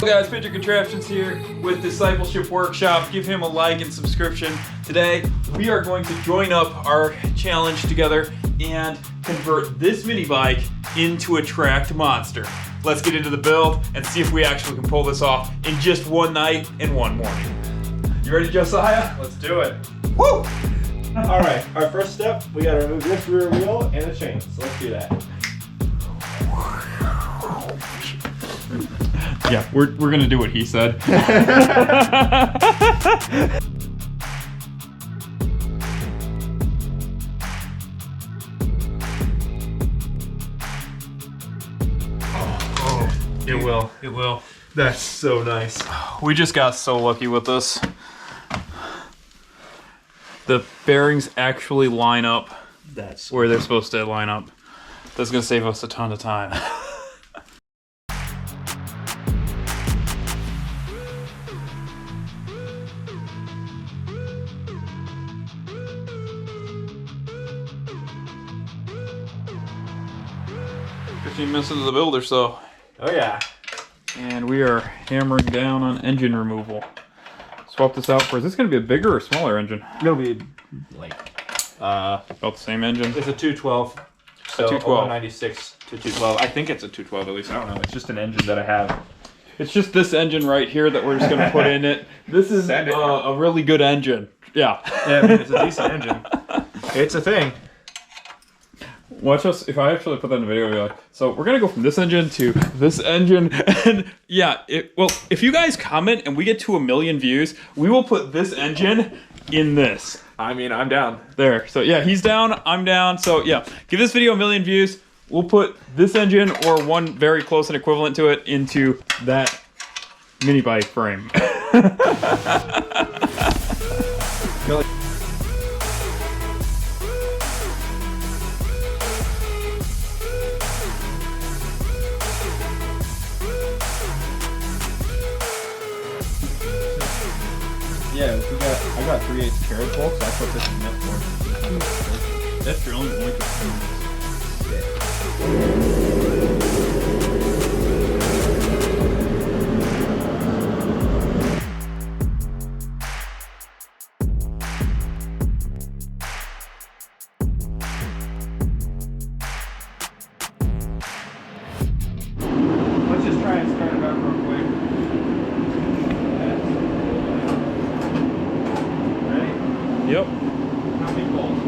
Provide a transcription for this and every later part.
Hey guys, Pitcher Contraptions here with Discipleship Workshop. Give him a like and subscription. Today, we are going to join up our challenge together and convert this mini bike into a tracked monster. Let's get into the build and see if we actually can pull this off in just one night and one morning. You ready, Josiah? Let's do it. Woo! All right, our first step, we gotta remove this rear wheel and the chain. So let's do that. Yeah, we're gonna do what he said. It will. That's so nice. We just got so lucky with this. The bearings actually line up That's where they're supposed to line up. That's gonna save us a ton of time. Minutes into the build or so. Oh yeah. And we are hammering down on engine removal. Swap this out for, is this going to be a bigger or smaller engine? It'll be like About the same engine? it's a 212. So 212. 96 to 212. I think it's a 212 at least. I don't know. It's just an engine that I have. It's just this engine right here that we're just going to put in it. This is a really good engine. Yeah. Yeah, I mean, it's a decent engine. It's a thing. Watch us, if I actually put that in the video, I'll be like, so we're gonna go from this engine to this engine, and yeah, well, if you guys comment and we get to 1 million views, we will put this engine in this. I mean, I'm down. There, so yeah, he's down, I'm down, so yeah, give this video 1 million views, we'll put this engine, or one very close and equivalent to it, into that mini bike frame. Yeah, I got 3/8 carriage bolts. That's what this is meant for. That's your only point Let's just try and start it up real quick. Ready? Yep. How many bolts?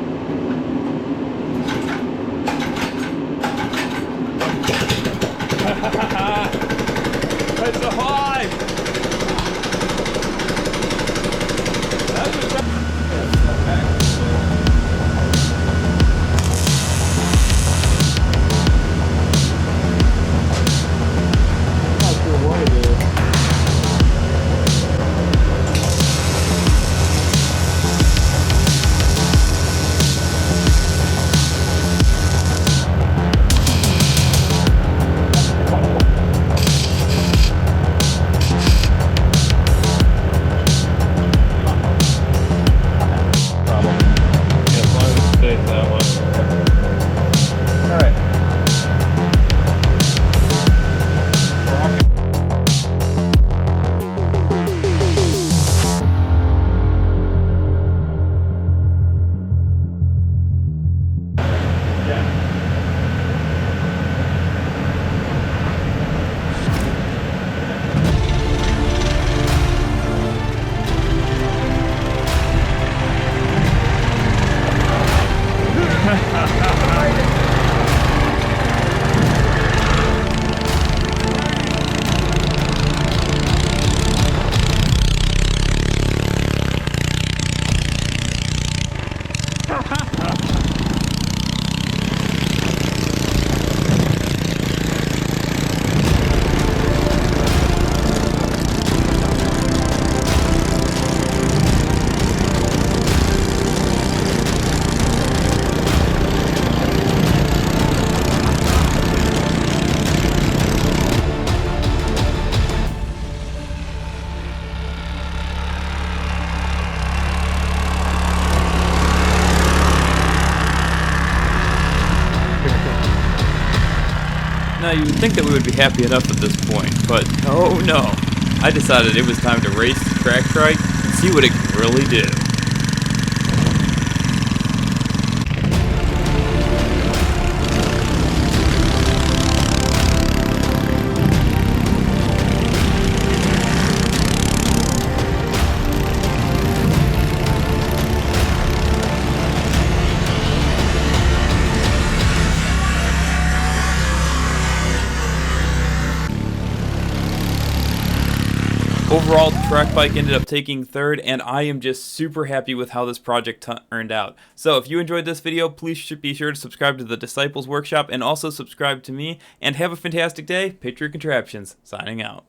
Now, you would think that we would be happy enough at this point, but oh no. I decided it was time to race the track trike and see what it can really do. Overall, the track bike ended up taking third, and I am just super happy with how this project turned out. So if you enjoyed this video, please be sure to subscribe to the Disciples Workshop and also subscribe to me, and have a fantastic day. Patriot Contraptions, signing out.